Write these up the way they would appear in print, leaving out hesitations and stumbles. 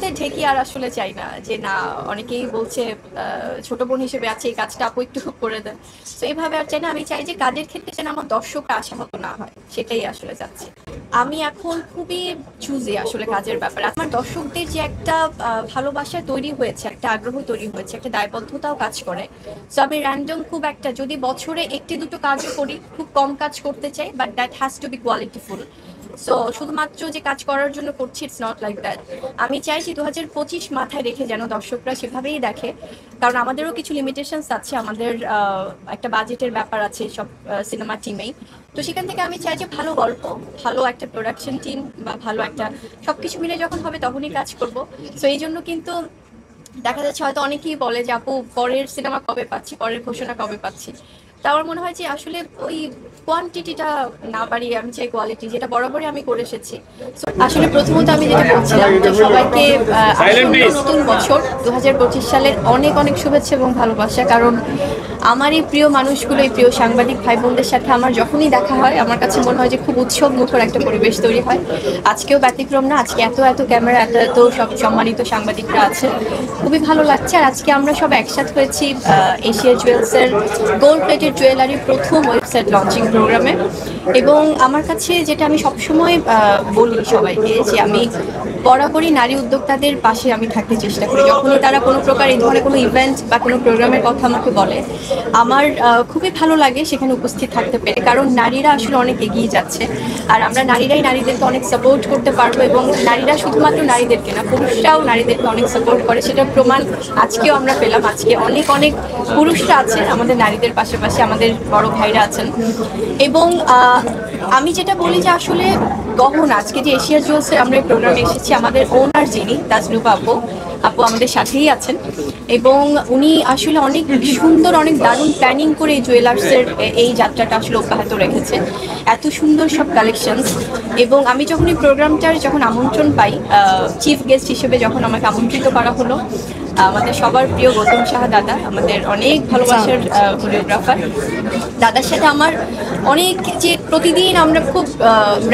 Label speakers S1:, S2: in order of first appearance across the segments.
S1: কাঁধে ঢেকে আর আসলে চাই না যে না, অনেকেই বলছে ছোট বোন হিসেবে আছে এই কাজটা আপু একটু করে দেন। তো এইভাবে আর চাই না, আমি চাই যে কাজের ক্ষেত্রে যেন আমার দর্শকরা আশা মতো না হয়, সেটাই আসলে চাচ্ছি। আমি এখন খুবই চুজি আসলে কাজের ব্যাপারে। আমার দর্শকদের যে একটা ভালোবাসা তৈরি হয়েছে, একটা আগ্রহ তৈরি হয়েছে, একটা দায়বদ্ধতাও কাজ করে। সো আমি র্যান্ডম খুব একটা, যদি বছরে একটি দুটো কাজও করি, খুব কম কাজ করতে চাই, but that has to B qualityful. So শুধুমাত্র যে কাজ করার জন্য করছি, ইটস নট লাইক দ্যাট। আমি চাইছি 2025 মাথায় রেখে যেন দর্শকরা সেভাবেই দেখে, কারণ আমাদেরও কিছু লিমিটেশনস আছে, আমাদের একটা বাজেটের ব্যাপার আছে সব সিনেমা টিমেই। তো সেখান থেকে আমি চাই যে ভালো গল্প, ভালো একটা প্রোডাকশন টিম বা ভালো একটা সবকিছু মিলে যখন হবে তখনই কাজ করব। সো এই জন্য কিন্তু দেখা যাচ্ছে হয়তো অনেকেই বলে যে আপু পরের সিনেমা কবে পাচ্ছি, পরের ঘোষণা কবে পাচ্ছি। তা আমার মনে হয় যে আসলে ওই কোয়ান্টিটিটা না বাড়িয়ে আমি চাই কোয়ালিটি, যেটা বরাবরই আমি করে এসেছি। So, আসলে প্রথমত আমি যেটা বলছিলাম যে সবাইকে আসন্ন নতুন বছর 2025 সালের অনেক অনেক শুভেচ্ছা এবং ভালোবাসা। কারণ আমার এই প্রিয় মানুষগুলো, এই প্রিয় সাংবাদিক ভাই বোনদের সাথে আমার যখনই দেখা হয় আমার কাছে মনে হয় যে খুব উৎসব মুখর একটা পরিবেশ তৈরি হয়। আজকেও ব্যতিক্রম না, আজকে এত এত ক্যামেরা, এত এত সব সম্মানিত সাংবাদিকরা আছে, খুবই ভালো লাগছে। আর আজকে আমরা সব একসাথে হয়েছি এশিয়া জুয়েলসের গোল্ড প্লেটেড জুয়েলারি প্রথম ওয়েবসাইট লঞ্চিং প্রোগ্রামে। এবং আমার কাছে যেটা আমি সবসময় বলি সবাইকে, যে আমি বরাবরই নারী উদ্যোক্তাদের পাশে আমি থাকতে চেষ্টা করি। যখনই তারা কোনো প্রকার এই ধরনের কোনো ইভেন্ট বা কোনো প্রোগ্রামের কথা আমাকে বলে, আমার খুবই ভালো লাগে সেখানে উপস্থিত থাকতে পেরে, কারণ নারীরা আসলে অনেক এগিয়ে যাচ্ছে। আর আমরা নারীরাই নারীদেরকে অনেক সাপোর্ট করতে পারবো, এবং নারীরা শুধুমাত্র নারীদেরকে না, পুরুষরাও নারীদেরকে অনেক সাপোর্ট করে, সেটার প্রমাণ আজকেও আমরা পেলাম। আজকে অনেক অনেক পুরুষরা আছেন আমাদের নারীদের পাশাপাশি, আমাদের বড় ভাইরা আছেন। এবং আমি যেটা বলি যে আসলে গহনা, আজকে যে এশিয়া জুয়েলসের আমরা এই প্রোগ্রামে এসেছি, আমাদের ওনার যিনি তাজনুবা আপু, আপু আমাদের সাথেই আছেন, এবং উনি আসলে অনেক সুন্দর, অনেক দারুণ প্ল্যানিং করে এই জুয়েলার্সের এই যাত্রাটা আসলে অব্যাহত রেখেছে। এত সুন্দর সব কালেকশনস। এবং আমি যখন এই প্রোগ্রামটার যখন আমন্ত্রণ পাই, চিফ গেস্ট হিসেবে যখন আমাকে আমন্ত্রিত করা হলো, আমাদের সবার প্রিয় গৌতম সাহা দাদা, আমাদের অনেক ভালোবাসার কোরিওগ্রাফার, দাদার সাথে আমার অনেক, যে প্রতিদিন আমরা খুব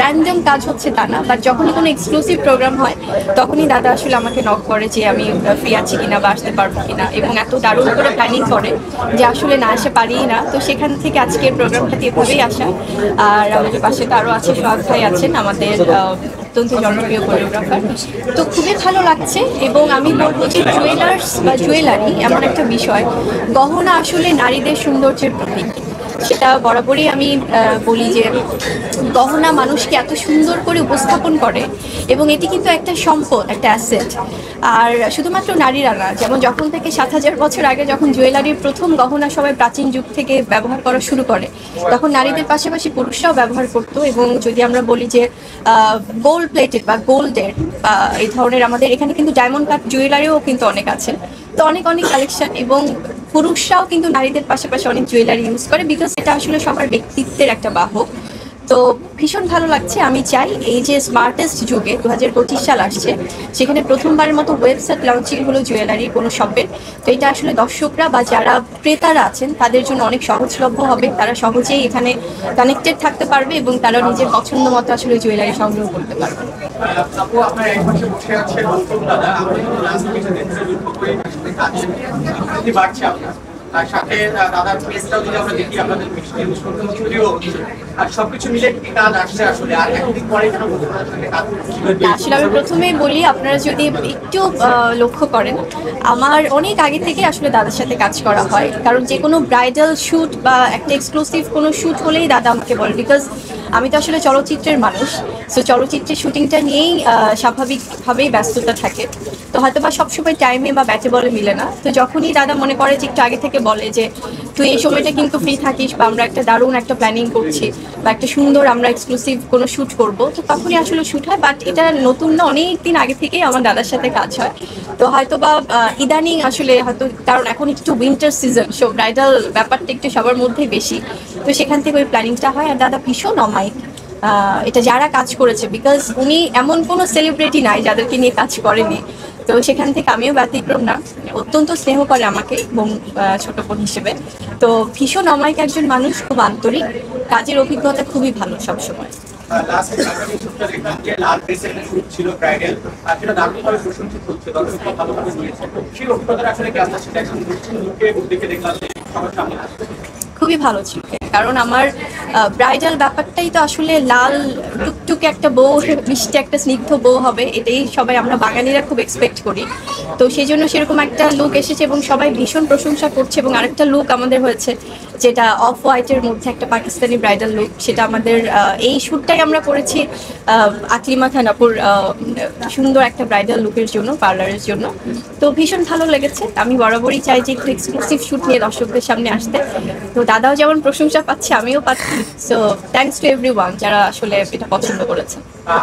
S1: র্যান্ডম কাজ হচ্ছে তা না, বাট যখনই কোনো এক্সক্লুসিভ প্রোগ্রাম হয় তখনই দাদা আসলে আমাকে নক করে যে আমি ফ্রি আছি কিনা বা আসতে পারবো কিনা, এবং এত দারুণ করে প্ল্যানিং করে যে আসলে না আসে পারিই না। তো সেখান থেকে আজকের প্রোগ্রামটাতে এভাবেই আসা। আর আমাদের পাশে তো আরও আছে, সোহাগ ভাই আছেন আমাদের অত্যন্ত জনপ্রিয় কোরিওগ্রাফার। তো খুবই ভালো লাগছে। এবং আমি বলবো যে জুয়েলার্স বা জুয়েলারি এমন একটা বিষয়, গহনা আসলে নারীদের সৌন্দর্যের প্রতীক। সেটা বরাবরই আমি বলি যে গহনা মানুষকে এত সুন্দর করে উপস্থাপন করে, এবং এটি কিন্তু একটা সম্পদ, একটা অ্যাসেট। আর শুধুমাত্র নারীরা না, যেমন যখন থেকে 7,000 বছর আগে যখন জুয়েলারির প্রথম গহনা সবাই প্রাচীন যুগ থেকে ব্যবহার করা শুরু করে, তখন নারীদের পাশাপাশি পুরুষরাও ব্যবহার করতো। এবং যদি আমরা বলি যে গোল্ড প্লেটেড বা গোল্ডের বা এই ধরনের, আমাদের এখানে কিন্তু ডায়মন্ড কাট জুয়েলারিও কিন্তু অনেক আছে। তো অনেক অনেক কালেকশন, এবং পুরুষরাও কিন্তু নারীদের পাশাপাশি অনেক জুয়েলারি ইউজ করে, বিকজ এটা আসলে সবার ব্যক্তিত্বের একটা বাহক। তো ভীষণ ভালো লাগছে। আমি চাই এই যে স্মার্টেস্ট যুগে 2025 সাল আসছে, সেখানে প্রথমবারের মতো ওয়েবসাইট লঞ্চিং হলো জুয়েলারি কোনো শপের। তো এটা আসলে দর্শকরা বা যারা ক্রেতারা আছেন তাদের জন্য অনেক সহজলভ্য হবে, তারা সহজেই এখানে কানেক্টেড থাকতে পারবে এবং তারা নিজের পছন্দ মতো আসলে জুয়েলারি সংগ্রহ করতে পারবে।
S2: আর সাথে দাদার পেজটাও যদি আমরা দেখি, আপনাদের আর সবকিছু মিলে কি কাজ আসছে আসলে, আর একদিন পরে
S1: আসলে আমি প্রথমেই বলি, আপনারা যদি একটু লক্ষ্য করেন, আমার অনেক আগে থেকে আসলে দাদার সাথে কাজ করা হয়। কারণ যে কোনো ব্রাইডাল শ্যুট বা একটা এক্সক্লুসিভ কোনো শ্যুট হলেই দাদা আমাকে বলে, বিকজ আমি তো আসলে চলচ্চিত্রের মানুষ। সো চলচ্চিত্রের শুটিংটা নিয়েই স্বাভাবিকভাবেই ব্যস্ততা থাকে, তো হয়তো বা সবসময় টাইমে বা ব্যাটে বলে মিলে না। তো যখনই দাদা মনে করে যে একটু আগে থেকে বলে যে তুই এই সময়টা কিন্তু ফ্রি থাকিস, বা আমরা একটা দারুণ একটা প্ল্যানিং করছি বা একটা সুন্দর আমরা এক্সক্লুসিভ কোনো শ্যুট করব, তো তখনই আসলে শ্যুট হয়। বাট এটা নতুন না, অনেক দিন আগে থেকেই আমার দাদার সাথে কাজ হয়। তো হয়তো বা ইদানিং আসলে হয়তো, কারণ এখন একটু উইন্টার সিজন, সো ব্রাইডাল ব্যাপারটা একটু সবার মধ্যেই বেশি, তো সেখান থেকে ওই প্ল্যানিংটা হয়। আর দাদা ভীষণ অমায়িক এটা যারা কাজ করেছে, বিকজ উনি এমন কোনো সেলিব্রিটি নাই যাদেরকে নিয়ে কাজ করেনি। তো সেখান থেকে আমিও ব্যতিক্রম না, অত্যন্ত স্নেহ করে আমাকে বোন, ছোট বোন হিসেবে। তো ভীষণ অমায়িক একজন মানুষ, খুব আন্তরিক, কাজের অভিজ্ঞতা খুবই ভালো সবসময়।
S2: লাস্ট শুটটা দেখলাম যে লাল ড্রেসের একটা শুট ছিল ব্রাইডাল, আর সেটা দারুণভাবে প্রশংসিত হচ্ছে, দর্শকরা ভালোভাবে নিয়েছে। সেই অভিজ্ঞতাটা আসলে কেমন, সেটা এখন লুকে দেখে দেখলাম যে সবার সামনে আসছে।
S1: খুবই ভালো ছিল, কারণ আমার ব্রাইডাল ব্যাপারটাই তো আসলে লাল টুকটুকে একটা বউ, মিষ্টি একটা স্নিগ্ধ বউ হবে, এটাই সবাই আমরা বাঙালিরা খুব এক্সপেক্ট করি। তো সেই জন্য সেরকম একটা লুক এসেছে এবং সবাই ভীষণ প্রশংসা করছে। এবং আরেকটা লুক আমাদের হয়েছে যেটা অফ হোয়াইটের মধ্যে একটা পাকিস্তানি ব্রাইডাল লুক, সেটা আমাদের এই শ্যুটটাই আমরা করেছি আকলিমা খান আপুর সুন্দর একটা ব্রাইডাল লুকের জন্য, পার্লারের জন্য। তো ভীষণ ভালো লেগেছে। আমি বরাবরই চাই যে একটু এক্সক্লুসিভ শ্যুট নিয়ে দর্শকদের সামনে আসতে। তো দাদাও যেমন প্রশংসা পাচ্ছে, আমিও পাচ্ছি। সো থ্যাঙ্কস টু এভরিওয়ান যারা আসলে এটা পছন্দ করেছে।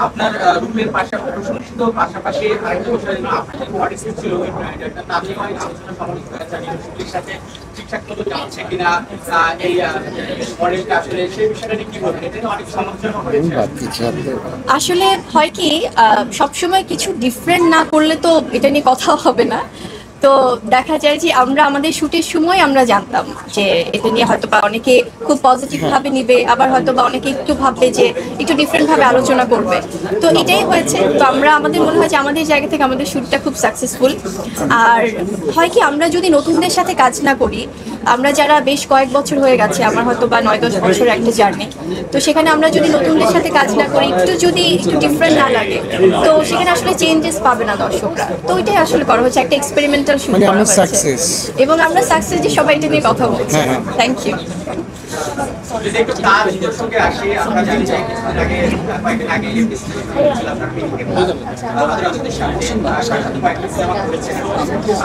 S2: আপনার রূপের প্রশংসিত পাশাপাশি আরেকটা বিষয় হলো আপনার বডি স্কিল ছিল ওই ব্র্যান্ডটা, তাদের আলোচনা সমালোচনা করেছে শুটিংয়ের সাথে ঠিকঠাক মতো যাচ্ছে কিনা, এই মডেলটা আসলে সেই বিষয়টা নিয়ে কি বলবেন? এটা নিয়ে অনেক সমালোচনা হয়েছে।
S1: আসলে হয় কি, সবসময় কিছু ডিফারেন্ট না করলে তো এটা নিয়ে কথা হবে না। তো দেখা যায় যে আমরা আমাদের শুটের সময় আমরা জানতাম যে এটা নিয়ে হয়তো বা অনেকে খুব পজিটিভ ভাবে নিবে, আবার হয়তো বা অনেকে একটু ভাববে যে একটু ডিফারেন্ট ভাবে আলোচনা করবে। তো এটাই হয়েছে। তো আমরা আমাদের মনে হয় যে আমাদের জায়গা থেকে আমাদের শুটটা খুব সাকসেসফুল। আর হয় কি, আমরা যদি নতুনদের সাথে কাজ না করি, আমরা যারা বেশ কয়েক বছর হয়ে গেছে, আমার হয়তো বা 9-10 বছরের একটা জার্নি, তো সেখানে আমরা যদি নতুনদের সাথে কাজ না করি, যদি একটু ডিফারেন্ট না লাগে, তো সেখানে আসলে চেঞ্জেস পাবে না দর্শকরা। তো ওইটাই আসলে করা হচ্ছে, একটা এক্সপেরিমেন্টাল শুট করা হয়েছে এবং আমরা সাকসেস যে সবাই এটা নিয়ে কথা বলছি। Thank you.
S2: যদি একটু তার সঙ্গে আসি, আমরা জানি যে কিছুদিন আগে কয়েকদিন আগে আপনার আমাদের আমাদের সাথে কয়েকটা সিনেমা করেছেন,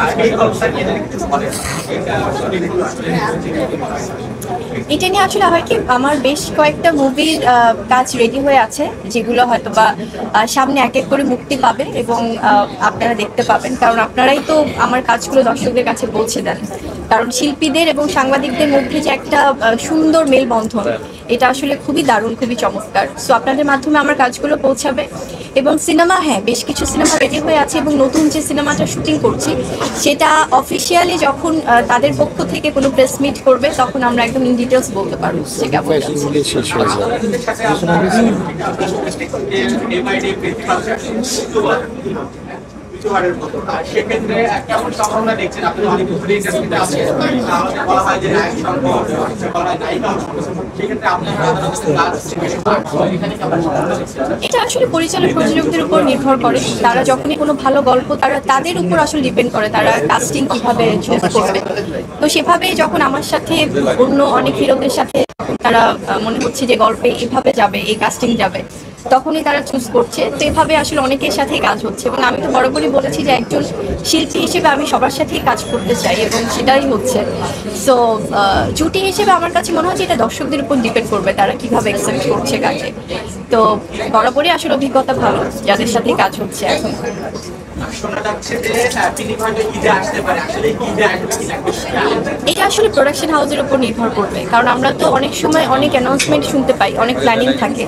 S2: আর এই গল্পটা নিয়ে কিছু বলেন।
S1: এটা নিয়ে আসলে হয় কি, আমার বেশ কয়েকটা মুভির কাজ রেডি হয়ে আছে, যেগুলো হয়তো বা সামনে এক এক করে মুক্তি পাবে এবং আপনারা দেখতে পাবেন। কারণ আপনারাই তো আমার কাজগুলো দর্শকদের কাছে পৌঁছে দেন। কারণ শিল্পীদের এবং সাংবাদিকদের মধ্যে যে একটা সুন্দর মেলবন্ধন, এটা আসলে খুবই দারুণ, খুবই চমৎকার। সো আপনাদের মাধ্যমে আমার কাজগুলো পৌঁছাবে। এবং সিনেমা, হ্যাঁ, বেশ কিছু সিনেমা রেডি হয়ে আছে এবং নতুন যে সিনেমাটা শুটিং করছি, সেটা অফিসিয়ালি যখন তাদের পক্ষ থেকে কোনো প্রেস মিট করবে, তখন আমরা একদম ইন ডিটেলস বলতে পারবো যে কেমন
S2: সেক্ষেত্রে কেমন সম্ভাবনা দেখছেন? আপনি অনেক ইন্ডাস্ট্রিতে আছেন, বলা হয় যে
S1: এটা আসলে পরিচালক প্রযোজকদের উপর নির্ভর করে। তারা যখনই কোনো ভালো গল্প, তাদের উপর আসলে ডিপেন্ড করে তারা কাস্টিং কিভাবে চুজ করবে। তো সেভাবে যখন আমার সাথে অন্য অনেক হিরোদের সাথে তারা মনে হচ্ছে যে গল্পে এভাবে যাবে, এই কাস্টিং যাবে, তখনই তারা চুজ করছে। তো এভাবে আসলে অনেকের সাথেই কাজ হচ্ছে। এবং আমি তো বরাবরই বলেছি যে একজন শিল্পী হিসেবে আমি সবার সাথেই কাজ করতে চাই এবং সেটাই হচ্ছে। সো জুটি হিসেবে আমার কাছে মনে হচ্ছে এটা দর্শকদের উপর ডিপেন্ড করবে তারা কিভাবে অ্যাকসেপ্ট করছে কাজে। তো বরাবরই আসলে অভিজ্ঞতা ভালো যাদের সাথে কাজ হচ্ছে এখন। এটা আসলে প্রোডাকশন হাউসের উপর নির্ভর করবে, কারণ আমরা তো অনেক সময় অনেক অ্যানাউন্সমেন্ট শুনতে পাই, অনেক প্ল্যানিং থাকে।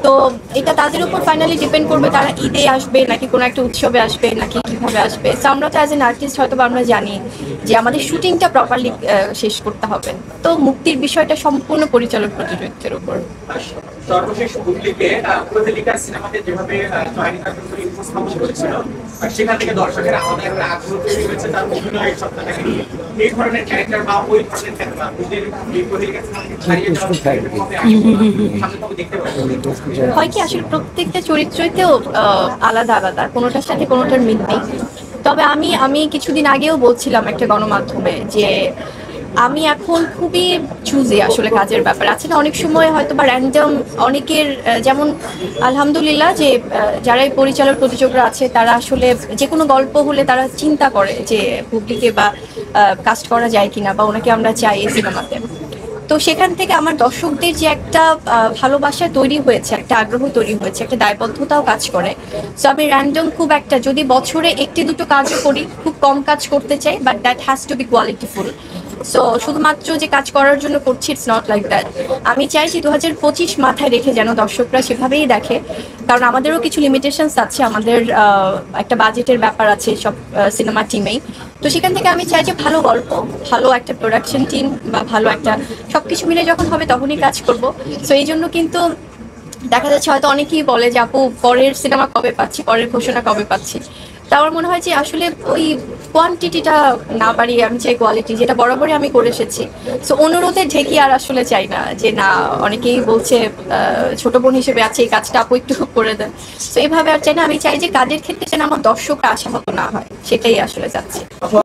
S1: তো এটা তাদের উপর ফাইনালি ডিপেন্ড করবে, তারা ঈদে আসবে নাকি কোনো একটা উৎসবে আসবে নাকি কিভাবে আসবে। সো আমরা তো অ্যাজ এন আর্টিস্ট হয়তো আমরা জানি যে আমাদের শুটিংটা প্রপারলি শেষ করতে হবে। তো মুক্তির বিষয়টা সম্পূর্ণ পরিচালক প্রযোজকদের উপর।
S2: সর্বশেষ বুবলিকে প্রহেলিকার সিনেমাতে যেভাবে উপস্থাপন করেছিল, সেখান থেকে দর্শকের আমাদের একটা আগ্রহ তৈরি হয়েছে তার অভিনয়ের সত্তাটাকে নিয়ে। এই ধরনের ক্যারেক্টার বা ওই ধরনের ক্যারেক্টার প্রহেলিকার সিনেমাকে ছাড়িয়ে দেখতে পাবো।
S1: হয় কি, আসলে প্রত্যেকটা চরিত্রতেও আলাদা আলাদা, কোনোটার সাথে কোনোটার মিল নেই। তবে আমি কিছুদিন আগেও বলছিলাম একটা গণমাধ্যমে যে আমি এখন খুবই চুজি আসলে কাজের ব্যাপার আছে না, অনেক সময় হয়তো বা র্যান্ডম অনেকের, যেমন আলহামদুলিল্লাহ যে যারা এই পরিচালক প্রযোজকরা আছে তারা আসলে যে কোনো গল্প হলে তারা চিন্তা করে যে পুবলিকে বা কাস্ট করা যায় কিনা, বা ওনাকে আমরা চাই এই সিনেমাতে। তো সেখান থেকে আমার দর্শকদের যে একটা ভালোবাসা তৈরি হয়েছে, একটা আগ্রহ তৈরি হয়েছে, একটা দায়বদ্ধতাও কাজ করে। সো আমি র্যান্ডম খুব একটা, যদি বছরে একটি দুটো কাজও করি, খুব কম কাজ করতে চাই, but that has to B qualityful. So শুধুমাত্র যে কাজ করার জন্য করছি, ইটস নট লাইক দ্যাট। আমি চাই যে 2025 মাথায় রেখে যেন দর্শকরা সেভাবেই দেখে, কারণ আমাদেরও কিছু লিমিটেশনস আছে, আমাদের একটা বাজেটের ব্যাপার আছে সব সিনেমা টিমেই। তো সেখান থেকে আমি চাই যে ভালো গল্প, ভালো একটা প্রোডাকশন টিম বা ভালো একটা সবকিছু মিলে যখন হবে তখনই কাজ করব। সো এই জন্য কিন্তু দেখা যাচ্ছে হয়তো অনেকেই বলে যে আপু পরের সিনেমা কবে পাচ্ছি, পরের ঘোষণা কবে পাচ্ছি। তা আমার মনে হয় যে আসলে ওই কোয়ান্টিটিটা না বাড়িয়ে আমি চাই কোয়ালিটি, যেটা বরাবরই আমি করে এসেছি। সো অনুরোধে ঢেকে আর আসলে চাই না যে না, অনেকেই বলছে ছোট বোন হিসেবে আছে এই কাজটা আপু একটু করে দেন। তো এইভাবে আর চাই না, আমি চাই যে কাজের ক্ষেত্রে যেন আমার দর্শকরা আশাহত না হয়, সেটাই আসলে চাচ্ছি।